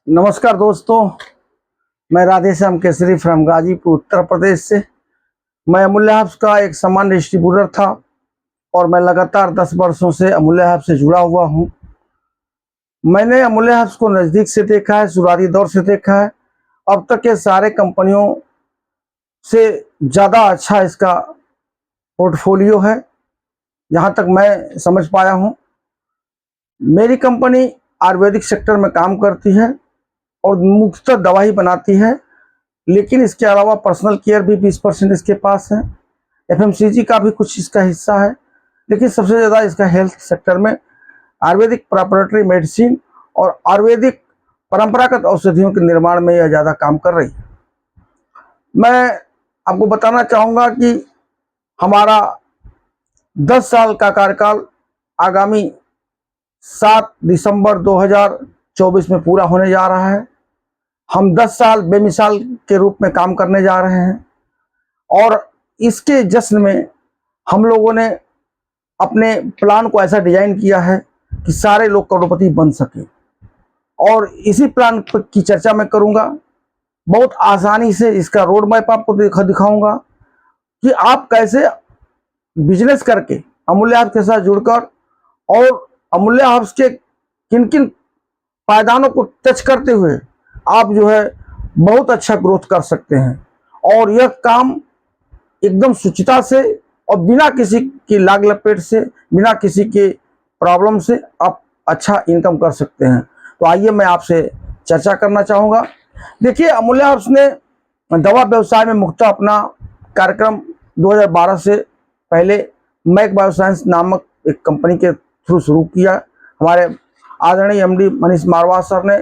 नमस्कार दोस्तों, मैं राधेश्याम केसरी फ्रॉम गाजीपुर उत्तर प्रदेश से। मैं अमूल्य हब्स का एक सामान्य डिस्ट्रीब्यूटर था और मैं लगातार 10 वर्षों से अमूल्य हब्स से जुड़ा हुआ हूं। मैंने अमूल्य हब्स को नज़दीक से देखा है, शुरुआती दौर से देखा है। अब तक के सारे कंपनियों से ज़्यादा अच्छा इसका पोर्टफोलियो है, यहाँ तक मैं समझ पाया हूँ। मेरी कंपनी आयुर्वेदिक सेक्टर में काम करती है और मुख्यतः दवा ही बनाती है, लेकिन इसके अलावा पर्सनल केयर भी 20% इसके पास है। एफएमसीजी का भी कुछ इसका हिस्सा है, लेकिन सबसे ज़्यादा इसका हेल्थ सेक्टर में आयुर्वेदिक प्रोप्राइटरी मेडिसिन और आयुर्वेदिक परंपरागत औषधियों के निर्माण में यह ज़्यादा काम कर रही है। मैं आपको बताना चाहूँगा कि हमारा 10 साल का कार्यकाल आगामी 7 दिसंबर 2024 में पूरा होने जा रहा है। हम 10 साल बेमिसाल के रूप में काम करने जा रहे हैं और इसके जश्न में हम लोगों ने अपने प्लान को ऐसा डिजाइन किया है कि सारे लोग करोड़पति बन सके, और इसी प्लान की चर्चा मैं करूंगा। बहुत आसानी से इसका रोड मैप आपको दिखाऊंगा कि आप कैसे बिजनेस करके अमूल्य हब्स के साथ जुड़कर और अमूल्य हब्स के किन किन पायदानों को टच करते हुए आप जो है बहुत अच्छा ग्रोथ कर सकते हैं। और यह काम एकदम शुचिता से और बिना किसी की लाग लपेट से, बिना किसी के प्रॉब्लम से आप अच्छा इनकम कर सकते हैं। तो आइए मैं आपसे चर्चा करना चाहूँगा। देखिए, अमूल्य हब्स ने दवा व्यवसाय में मुख्यतः अपना कार्यक्रम 2012 से पहले मैक बायोसाइंस नामक एक कंपनी के थ्रू शुरू किया। हमारे आदरणीय एमडी मनीष मारवाह सर ने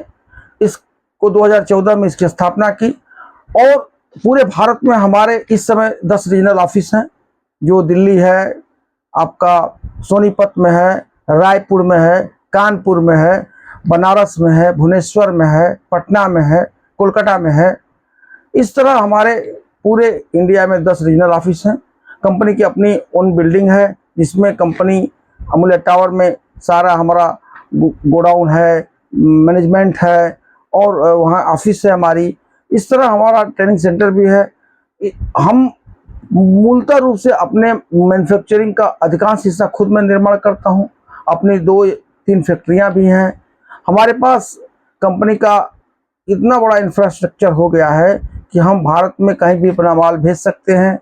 इसको 2014 में इसकी स्थापना की और पूरे भारत में हमारे इस समय 10 रीजनल ऑफिस हैं, जो दिल्ली है, आपका सोनीपत में है, रायपुर में है, कानपुर में है, बनारस में है, भुवनेश्वर में है, पटना में है, कोलकाता में है। इस तरह हमारे पूरे इंडिया में 10 रीजनल ऑफिस हैं। कंपनी की अपनी ओन बिल्डिंग है, जिसमें कंपनी अमूल्य टावर में सारा हमारा गोडाउन है, मैनेजमेंट है और वहाँ ऑफिस है हमारी। इस तरह हमारा ट्रेनिंग सेंटर भी है। हम मूलतः रूप से अपने मैन्युफैक्चरिंग का अधिकांश हिस्सा खुद में निर्माण करता हूँ। अपनी 2-3 फैक्ट्रियाँ भी हैं। हमारे पास कंपनी का इतना बड़ा इंफ्रास्ट्रक्चर हो गया है कि हम भारत में कहीं भी अपना माल भेज सकते हैं।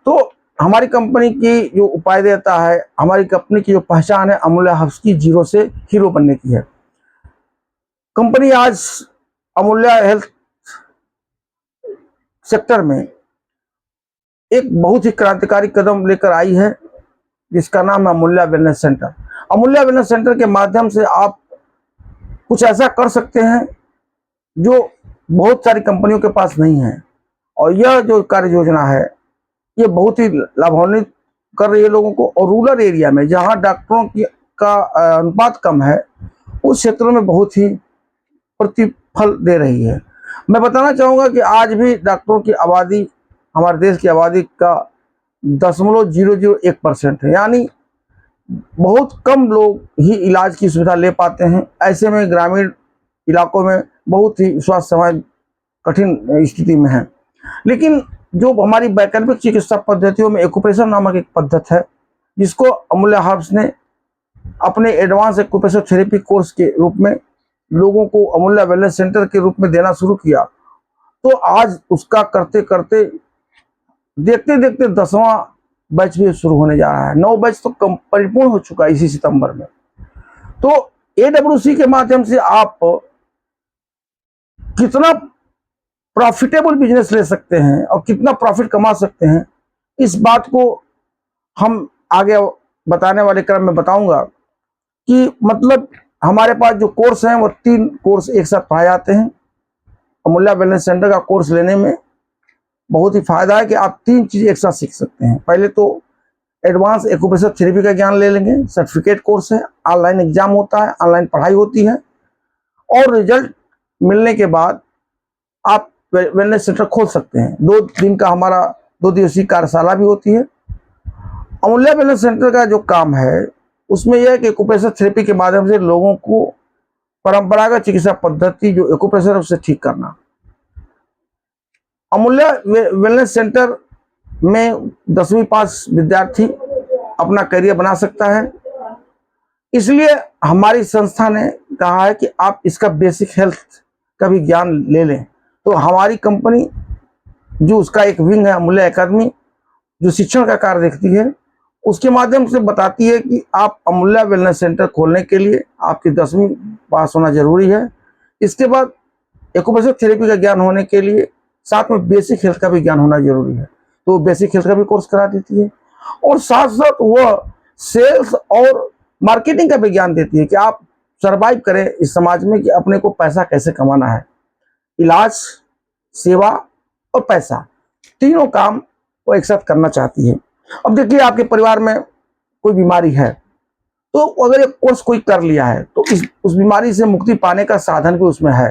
तो हमारी कंपनी की जो उपादेयता है, हमारी कंपनी की जो पहचान है, अमूल्य हब्स की जीरो से हीरो बनने की है। कंपनी आज अमूल्य हेल्थ सेक्टर में एक बहुत ही क्रांतिकारी कदम लेकर आई है, जिसका नाम है अमूल्य वेलनेस सेंटर। अमूल्य वेलनेस सेंटर के माध्यम से आप कुछ ऐसा कर सकते हैं जो बहुत सारी कंपनियों के पास नहीं है। और यह जो कार्य योजना है, ये बहुत ही लाभान्वित कर रही है लोगों को। और रूरल एरिया में जहाँ डॉक्टरों की का अनुपात कम है, उस क्षेत्रों में बहुत ही प्रतिफल दे रही है। मैं बताना चाहूँगा कि आज भी डॉक्टरों की आबादी हमारे देश की आबादी का 0.001% है, यानी बहुत कम लोग ही इलाज की सुविधा ले पाते हैं। ऐसे में ग्रामीण इलाकों में बहुत ही स्वास्थ्य सेवाएं कठिन स्थिति में है। लेकिन जो हमारी वैकल्पिक चिकित्सा पद्धतियों में एक्यूप्रेशर नामक एक पद्धति है, जिसको अमूल्य हब्स ने अपने एडवांस एक्यूप्रेशर थेरेपी कोर्स के रूप में लोगों को अमूल्य वेलनेस सेंटर के रूप में देना शुरू किया। तो आज उसका करते करते देखते देखते 10वां बैच भी शुरू होने जा रहा है। 9 बैच तो परिपूर्ण हो चुका है इसी सितंबर में। तो AWC के माध्यम से आप कितना प्रॉफिटेबल बिजनेस ले सकते हैं और कितना प्रॉफिट कमा सकते हैं, इस बात को हम आगे बताने वाले क्रम में बताऊंगा। कि मतलब हमारे पास जो कोर्स हैं वो 3 कोर्स एक साथ पढ़ाए जाते हैं। अमूल्य वेलनेस सेंटर का कोर्स लेने में बहुत ही फायदा है कि आप 3 चीज़ एक साथ सीख सकते हैं। पहले तो एडवांस एक्यूप्रेशर थेरेपी का ज्ञान ले लेंगे, सर्टिफिकेट कोर्स है, ऑनलाइन एग्जाम होता है, ऑनलाइन पढ़ाई होती है और रिजल्ट मिलने के बाद आप वेलनेस सेंटर खोल सकते हैं। 2 दिन का हमारा 2 दिवसीय कार्यशाला भी होती है। अमूल्य वेलनेस सेंटर का जो काम है उसमें यह है कि एक्यूप्रेशर थेरेपी के माध्यम से लोगों को परंपरागत चिकित्सा पद्धति जो एक्यूप्रेशर है उसे ठीक करना। अमूल्य वेलनेस सेंटर में 10वीं पास विद्यार्थी अपना करियर बना सकता है, इसलिए हमारी संस्था ने कहा है कि आप इसका बेसिक हेल्थ का भी ज्ञान ले लें। तो हमारी कंपनी जो उसका एक विंग है अमूल्य एकेडमी, जो शिक्षण का कार्य देखती है, उसके माध्यम से बताती है कि आप अमूल्य वेलनेस सेंटर खोलने के लिए आपकी 10वीं पास होना जरूरी है। इसके बाद एक्यूप्रेशर थेरेपी का ज्ञान होने के लिए साथ में बेसिक हेल्थ का भी ज्ञान होना जरूरी है, तो बेसिक हेल्थ का भी कोर्स करा देती है। और साथ साथ वह सेल्स और मार्केटिंग का भी ज्ञान देती है कि आप सरवाइव करें इस समाज में, कि अपने को पैसा कैसे कमाना है। इलाज, सेवा और पैसा, तीनों काम वो एक साथ करना चाहती है। अब देखिए, आपके परिवार में कोई बीमारी है, तो अगर एक कोर्स कोई कर लिया है तो उस बीमारी से मुक्ति पाने का साधन भी उसमें है।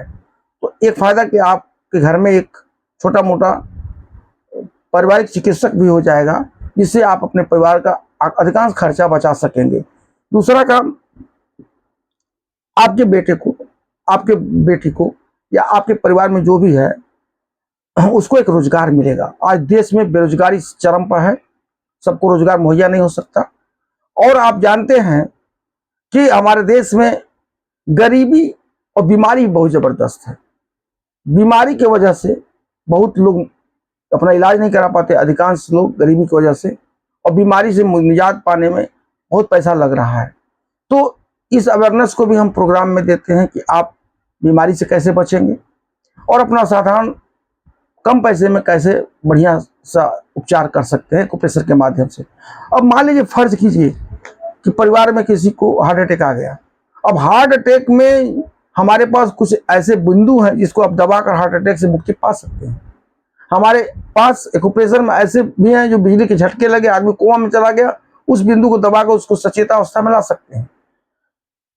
तो एक फायदा कि आपके घर में एक छोटा मोटा पारिवारिक चिकित्सक भी हो जाएगा, जिससे आप अपने परिवार का अधिकांश खर्चा बचा सकेंगे। दूसरा काम, आपके बेटे को, आपके बेटी को या आपके परिवार में जो भी है उसको एक रोजगार मिलेगा। आज देश में बेरोजगारी चरम पर है, सबको रोजगार मुहैया नहीं हो सकता। और आप जानते हैं कि हमारे देश में गरीबी और बीमारी बहुत जबरदस्त है। बीमारी की वजह से बहुत लोग अपना इलाज नहीं करा पाते, अधिकांश लोग गरीबी की वजह से, और बीमारी से निजात पाने में बहुत पैसा लग रहा है। तो इस अवेयरनेस को भी हम प्रोग्राम में देते हैं कि आप बीमारी से कैसे बचेंगे और अपना साधारण कम पैसे में कैसे बढ़िया सा उपचार कर सकते हैं एक्यूप्रेशर के माध्यम से। अब मान लीजिए, फर्ज कीजिए कि परिवार में किसी को हार्ट अटैक आ गया। अब हार्ट अटैक में हमारे पास कुछ ऐसे बिंदु हैं जिसको आप दबाकर हार्ट अटैक से मुक्ति पा सकते हैं। हमारे पास एक्यूप्रेशर में ऐसे भी हैं जो बिजली के झटके लगे, आदमी कोमा में चला गया, उस बिंदु को दबाकर उसको सचेता अवस्था में ला सकते हैं।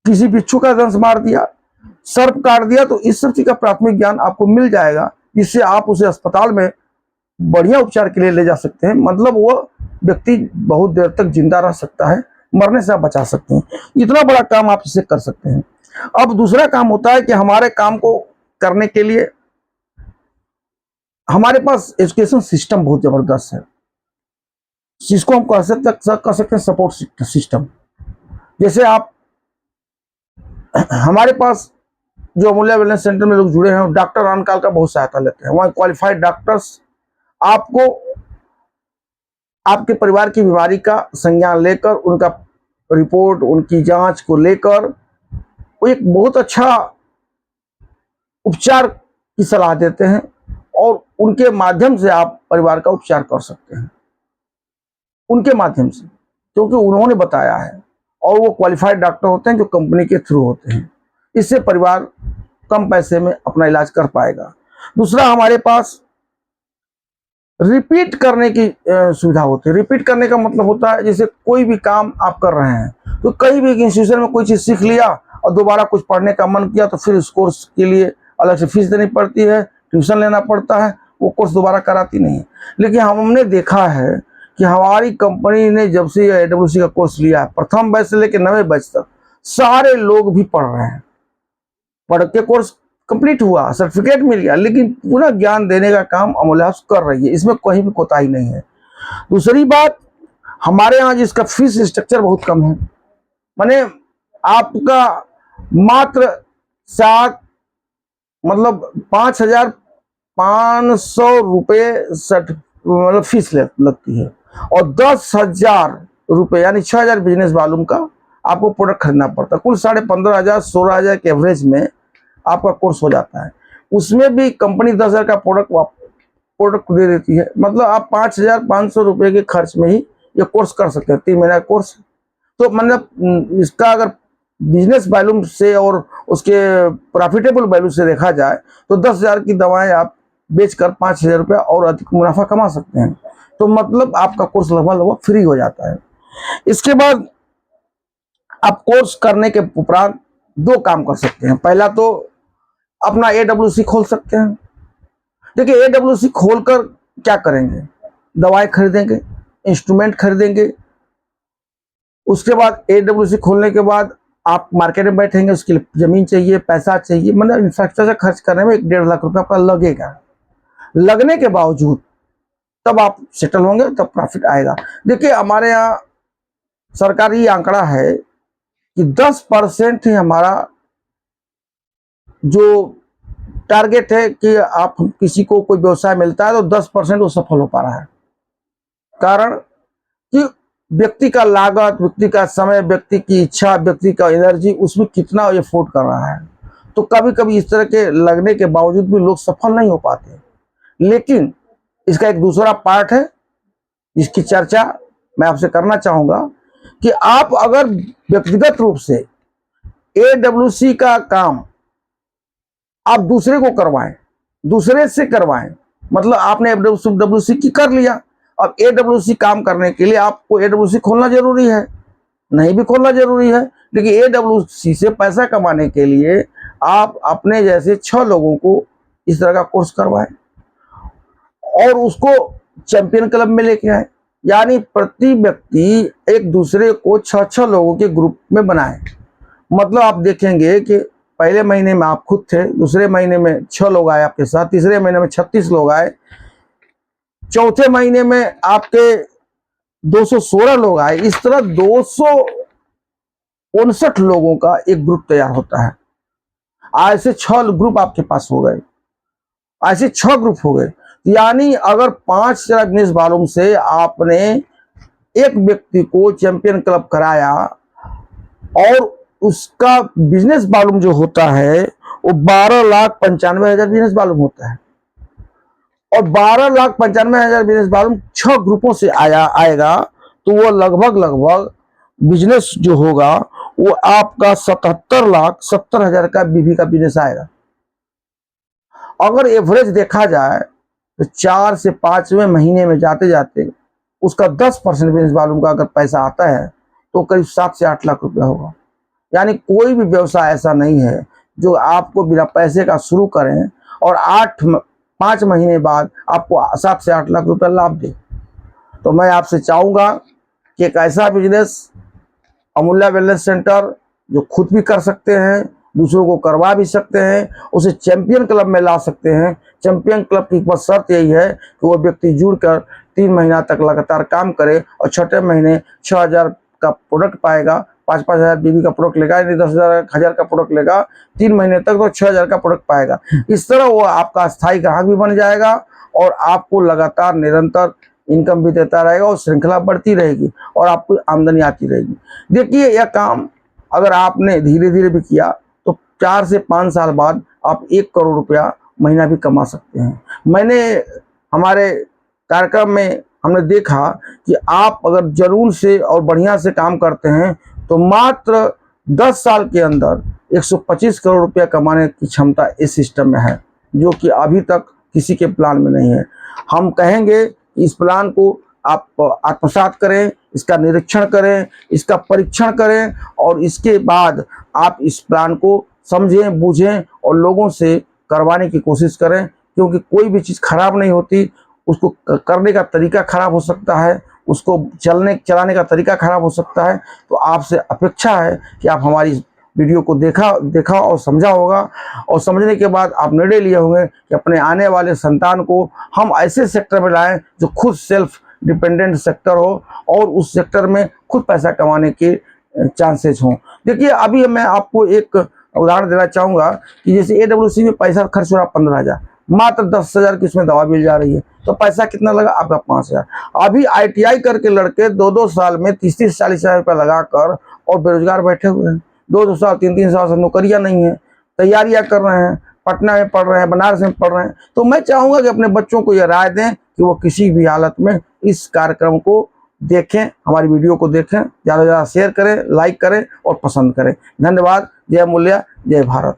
किसी बिच्छू का दंश मार दिया, सर्प काट दिया, तो इस सब चीज का प्राथमिक ज्ञान आपको मिल जाएगा, जिससे आप उसे अस्पताल में बढ़िया उपचार के लिए ले जा सकते हैं। मतलब वो व्यक्ति बहुत देर तक जिंदा रह सकता है, मरने से आप बचा सकते हैं। इतना बड़ा काम आप इसे कर सकते हैं। अब दूसरा काम होता है कि हमारे काम को करने के लिए हमारे पास एजुकेशन सिस्टम बहुत जबरदस्त है, जिसको हम कह सकते हैं सपोर्ट सिस्टम। जैसे आप, हमारे पास जो अमूल्य वेलनेस सेंटर में लोग जुड़े हैं, डॉक्टर ऑन-कॉल का बहुत सहायता लेते हैं। वहाँ क्वालिफाइड डॉक्टर्स आपको आपके परिवार की बीमारी का संज्ञान लेकर, उनका रिपोर्ट, उनकी जांच को लेकर वो एक बहुत अच्छा उपचार की सलाह देते हैं, और उनके माध्यम से आप परिवार का उपचार कर सकते हैं, उनके माध्यम से, क्योंकि उन्होंने बताया है। और वो क्वालिफाइड डॉक्टर होते हैं जो कंपनी के थ्रू होते हैं। इससे परिवार कम पैसे में अपना इलाज कर पाएगा। दूसरा, हमारे पास रिपीट करने की सुविधा होती है। रिपीट करने का मतलब होता है, जैसे कोई भी काम आप कर रहे हैं तो कहीं भी इंस्टीट्यूशन में कोई चीज़ सीख लिया और दोबारा कुछ पढ़ने का मन किया, तो फिर उस कोर्स के लिए अलग से फीस देनी पड़ती है, ट्यूशन लेना पड़ता है, वो कोर्स दोबारा कराती नहीं। लेकिन हमने देखा है कि हमारी कंपनी ने जब से AWC का कोर्स लिया है, प्रथम बैच से लेकर 9वें बैच तक सारे लोग भी पढ़ रहे हैं। पढ़ के कोर्स कंप्लीट हुआ, सर्टिफिकेट मिल गया, लेकिन पुनः ज्ञान देने का काम अमूल्य हाउस कर रही है, इसमें कोई भी कोताही नहीं है। दूसरी बात, हमारे यहाँ जिसका फीस स्ट्रक्चर बहुत कम है, माने आपका मात्र 5,500 रुपये मतलब फीस लगती है, और 10,000 रुपये यानी 6,000 बिजनेस वॉल्यूम का आपको प्रोडक्ट खरीदना पड़ता है। कुल 15,500 16,000 के एवरेज में आपका कोर्स हो जाता है। उसमें भी कंपनी 10,000 का प्रोडक्ट दे देती है। मतलब आप 5,500 रुपये के खर्च में ही ये कोर्स कर सकते हैं, 3 महीना का कोर्स। तो मतलब इसका अगर बिजनेस वैल्यूम से और उसके प्रॉफिटेबल वैल्यू से देखा जाए तो 10,000 की दवाएं आप बेचकर 5,000 रुपये और अधिक मुनाफा कमा सकते हैं। तो मतलब आपका कोर्स लगभग फ्री हो जाता है। इसके बाद आप कोर्स करने के उपरांत 2 काम कर सकते हैं। पहला तो अपना AWC खोल सकते हैं। देखिए, AWC खोलकर क्या करेंगे? दवाएं खरीदेंगे, इंस्ट्रूमेंट खरीदेंगे। उसके बाद AWC खोलने के बाद आप मार्केट में बैठेंगे, उसके लिए जमीन चाहिए, पैसा चाहिए, मतलब इंफ्रास्ट्रक्चर खर्च करने में 1-1.5 लाख रुपया आपका लगेगा। लगने के बावजूद तब आप सेटल होंगे, तब प्रॉफिट आएगा। देखिए हमारे यहाँ सरकारी आंकड़ा है कि 10% ही हमारा जो टारगेट है कि आप किसी को कोई व्यवसाय मिलता है तो 10% वो सफल हो पा रहा है। कारण कि व्यक्ति का लागत, व्यक्ति का समय, व्यक्ति की इच्छा, व्यक्ति का एनर्जी उसमें कितना एफोर्ड कर रहा है। तो कभी कभी इस तरह के लगने के बावजूद भी लोग सफल नहीं हो पाते। लेकिन इसका एक दूसरा पार्ट है जिसकी चर्चा मैं आपसे करना चाहूंगा कि आप अगर व्यक्तिगत रूप से AWC का काम आप दूसरे को करवाएं, दूसरे से करवाएं, मतलब आपने AWC की कर लिया, अब AWC काम करने के लिए आपको AWC खोलना जरूरी है, नहीं भी खोलना जरूरी है, लेकिन AWC से पैसा कमाने के लिए आप अपने जैसे 6 लोगों को इस तरह का कोर्स करवाएं और उसको चैंपियन क्लब में लेके आए। यानी प्रति व्यक्ति एक दूसरे को 6-6 लोगों के ग्रुप में बनाए। मतलब आप देखेंगे कि पहले महीने में आप खुद थे, दूसरे महीने में 6 लोग आए आपके साथ, तीसरे महीने में 36 लोग आए, चौथे महीने में आपके 216 लोग आए। इस तरह 259 लोगों का एक ग्रुप तैयार होता है। ऐसे 6 ग्रुप आपके पास हो गए, ऐसे 6 ग्रुप हो गए। यानी अगर 5 बिजनेस वालों से आपने एक व्यक्ति को चैंपियन क्लब कराया और उसका बिजनेस वॉल्यूम जो होता है वो 12,95,000 बिजनेस वॉल्यूम होता है, और 12,95,000 बिजनेस वॉल्यूम 6 ग्रुपों से आएगा तो वो लगभग बिजनेस जो होगा वो आपका 77,70,000 का बीवी का बिजनेस आएगा। अगर एवरेज देखा जाए तो 4 से 5वें महीने में जाते जाते उसका 10% बिजनेस वॉल्यूम का अगर पैसा आता है तो करीब 7 से 8 लाख रुपया होगा। यानी कोई भी व्यवसाय ऐसा नहीं है जो आपको बिना पैसे का शुरू करें और 5 महीने बाद आपको 7 से 8 लाख रुपया लाभ दे। तो मैं आपसे चाहूँगा कि एक ऐसा बिजनेस अमूल्या वेलनेस सेंटर जो खुद भी कर सकते हैं, दूसरों को करवा भी सकते हैं, उसे चैंपियन क्लब में ला सकते हैं। चैंपियन क्लब की बस शर्त यही है कि वो व्यक्ति जुड़कर 3 महीना तक लगातार काम करे और 6ठे महीने 6,000 का प्रोडक्ट पाएगा, 5,000 बीबी का प्रोडक्ट लेगा, यानी 10,000 का प्रोडक्ट लेगा, 3 महीने तक तो 6,000 का प्रोडक्ट पाएगा। इस तरह वो आपका स्थायी ग्राहक भी बन जाएगा और आपको लगातार निरंतर इनकम भी देता रहेगा और श्रृंखला बढ़ती रहेगी और आपको आमदनी आती रहेगी। देखिए यह काम अगर आपने धीरे धीरे भी किया तो 4 से 5 साल बाद आप 1 करोड़ रुपया महीना भी कमा सकते हैं। मैंने हमारे कार्यक्रम में हमने देखा कि आप अगर जरूर से और बढ़िया से काम करते हैं तो मात्र 10 साल के अंदर 125 करोड़ रुपया कमाने की क्षमता इस सिस्टम में है, जो कि अभी तक किसी के प्लान में नहीं है। हम कहेंगे कि इस प्लान को आप आत्मसात करें, इसका निरीक्षण करें, इसका परीक्षण करें और इसके बाद आप इस प्लान को समझें, बूझें और लोगों से करवाने की कोशिश करें, क्योंकि कोई भी चीज़ खराब नहीं होती, उसको करने का तरीका खराब हो सकता है, उसको चलाने का तरीका खराब हो सकता है। तो आपसे अपेक्षा है कि आप हमारी वीडियो को देखा और समझा होगा और समझने के बाद आप निर्णय लिए होंगे कि अपने आने वाले संतान को हम ऐसे सेक्टर में लाएं जो खुद सेल्फ डिपेंडेंट सेक्टर हो और उस सेक्टर में खुद पैसा कमाने के चांसेस हों। देखिए अभी मैं आपको एक उदाहरण देना चाहूँगा कि जैसे AWC में पैसा खर्च हो रहा 15,000, मात्र 10,000 की उसमें दवा मिल जा रही है, तो पैसा कितना लगा आपका 5,000। अभी ITI करके लड़के 2-2 साल में 30-40 हज़ार रुपया लगाकर और बेरोजगार बैठे हुए हैं। 2-2 साल 3-3 साल से नौकरियां नहीं है, तैयारियां कर रहे हैं, पटना में पढ़ रहे हैं, बनारस में पढ़ रहे हैं। तो मैं चाहूँगा कि अपने बच्चों को यह राय दें कि वो किसी भी हालत में इस कार्यक्रम को देखें, हमारी वीडियो को देखें, ज़्यादा से ज़्यादा शेयर करें, लाइक करें और पसंद करें। धन्यवाद। जय मूल्या, जय भारत।